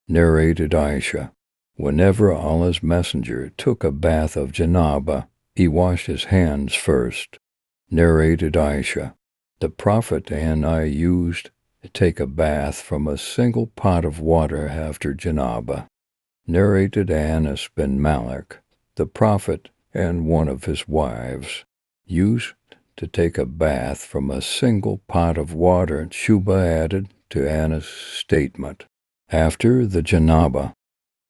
Narrated Aisha, whenever Allah's Messenger took a bath of janaba, he washed his hands first. Narrated Aisha, the Prophet and I used to take a bath from a single pot of water after janaba. Narrated Anas bin Malik, the Prophet and one of his wives used to take a bath from a single pot of water. Shuba added to Anas' statement. After the janaba.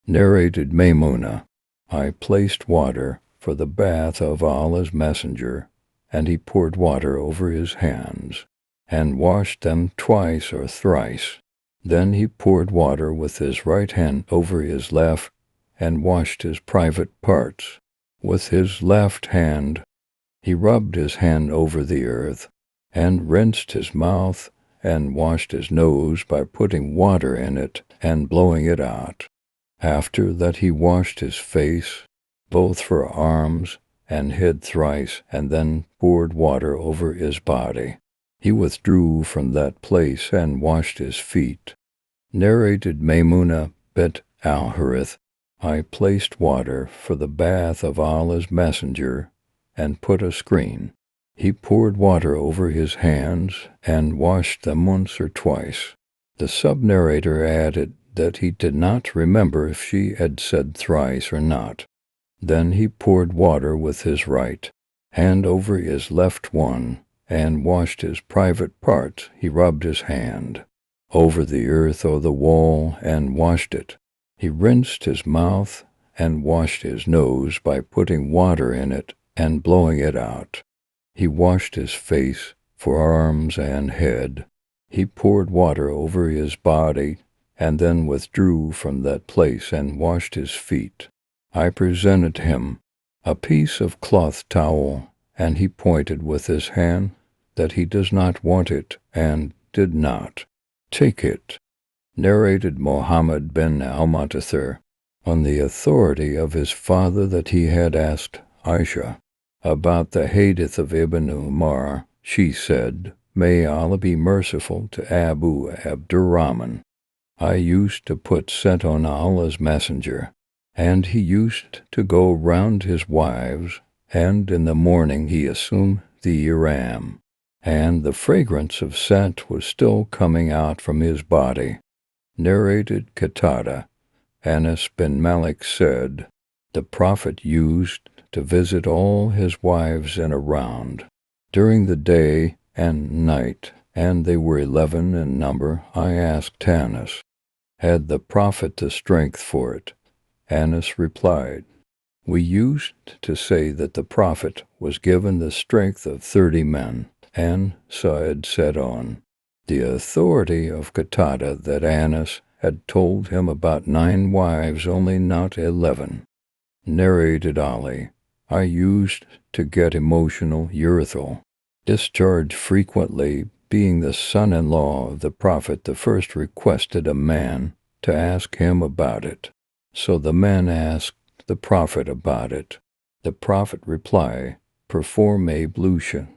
Narrated Maymuna, I placed water for the bath of Allah's Messenger, and he poured water over his hands, and washed them twice or thrice. Then he poured water with his right hand over his left, and washed his private parts. With his left hand he rubbed his hand over the earth, and rinsed his mouth, and washed his nose by putting water in it and blowing it out. After that he washed his face, both for arms and head thrice, and then poured water over his body. He withdrew from that place and washed his feet. Narrated Maymuna bint al-Harith, I placed water for the bath of Allah's Messenger and put a screen. He poured water over his hands and washed them once or twice. The sub-narrator added that he did not remember if she had said thrice or not. Then he poured water with his right hand over his left one, and washed his private parts. He rubbed his hand over the earth or the wall and washed it. He rinsed his mouth and washed his nose by putting water in it and blowing it out. He washed his face, forearms, and head. He poured water over his body, and then withdrew from that place and washed his feet. I presented him a piece of cloth towel, and he pointed with his hand that he does not want it, and did not take it. Narrated Muhammad bin al-Mutathir, on the authority of his father, that he had asked Aisha about the hadith of Ibn Umar. She said, May Allah be merciful to Abu Abdurrahman. I used to put scent on Allah's Messenger, and he used to go round his wives, and in the morning he assumed the ihram, and the fragrance of scent was still coming out from his body. Narrated Qatada, Anas bin Malik said, the Prophet used to visit all his wives in a round, during the day and night, and they were 11 in number. I asked Anas, had the Prophet the strength for it? Anas replied, we used to say that the Prophet was given the strength of 30 men. And Sa'id said on the authority of Qatada that Anas had told him about 9 wives only, not 11. Narrated Ali, I used to get emotional urethral discharge frequently. Being the son-in-law of the Prophet, the first requested a man to ask him about it. So the man asked the Prophet about it. The Prophet replied, perform ablution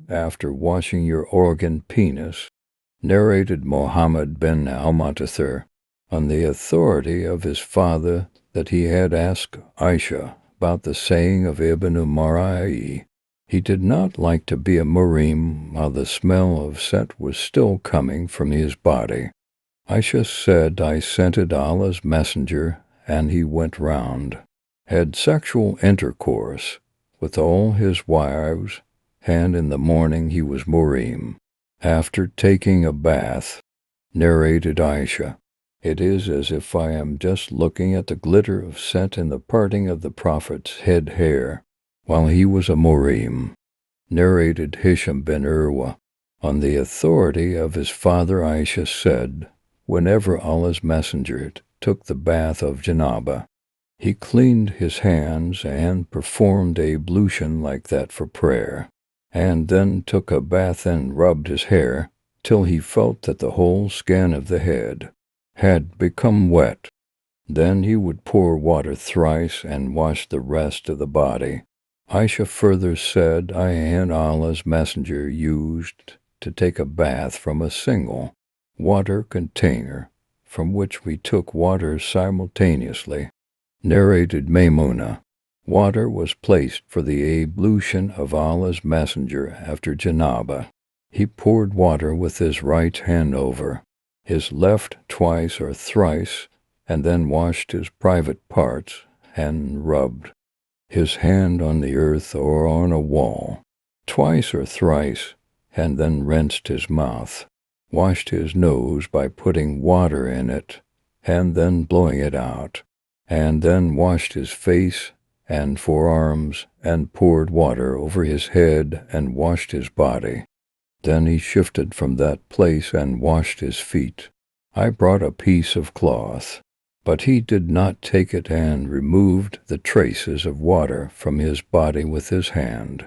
after washing your organ penis. Narrated Muhammad bin al-Mutathir, on the authority of his father, that he had asked Aisha about the saying of Ibn Umar, i.e., he did not like to be a murim while the smell of scent was still coming from his body. Aisha said, I scented Allah's Messenger, and he went round, had sexual intercourse with all his wives, and in the morning he was murim. After taking a bath, narrated Aisha, it is as if I am just looking at the glitter of scent in the parting of the Prophet's head hair, while he was a murim. Narrated Hisham bin Urwa, on the authority of his father, Aisha said, whenever Allah's Messenger took the bath of janaba, he cleaned his hands and performed ablution like that for prayer, and then took a bath and rubbed his hair till he felt that the whole skin of the head had become wet. Then he would pour water thrice and wash the rest of the body. Aisha further said, I and Allah's Messenger used to take a bath from a single water container from which we took water simultaneously. Narrated Maymuna. Water was placed for the ablution of Allah's Messenger after janaba. He poured water with his right hand over, his left twice or thrice, and then washed his private parts and rubbed his hand on the earth or on a wall, twice or thrice, and then rinsed his mouth, washed his nose by putting water in it, and then blowing it out, and then washed his face and forearms, and poured water over his head and washed his body. Then he shifted from that place and washed his feet. I brought a piece of cloth, but he did not take it and removed the traces of water from his body with his hand.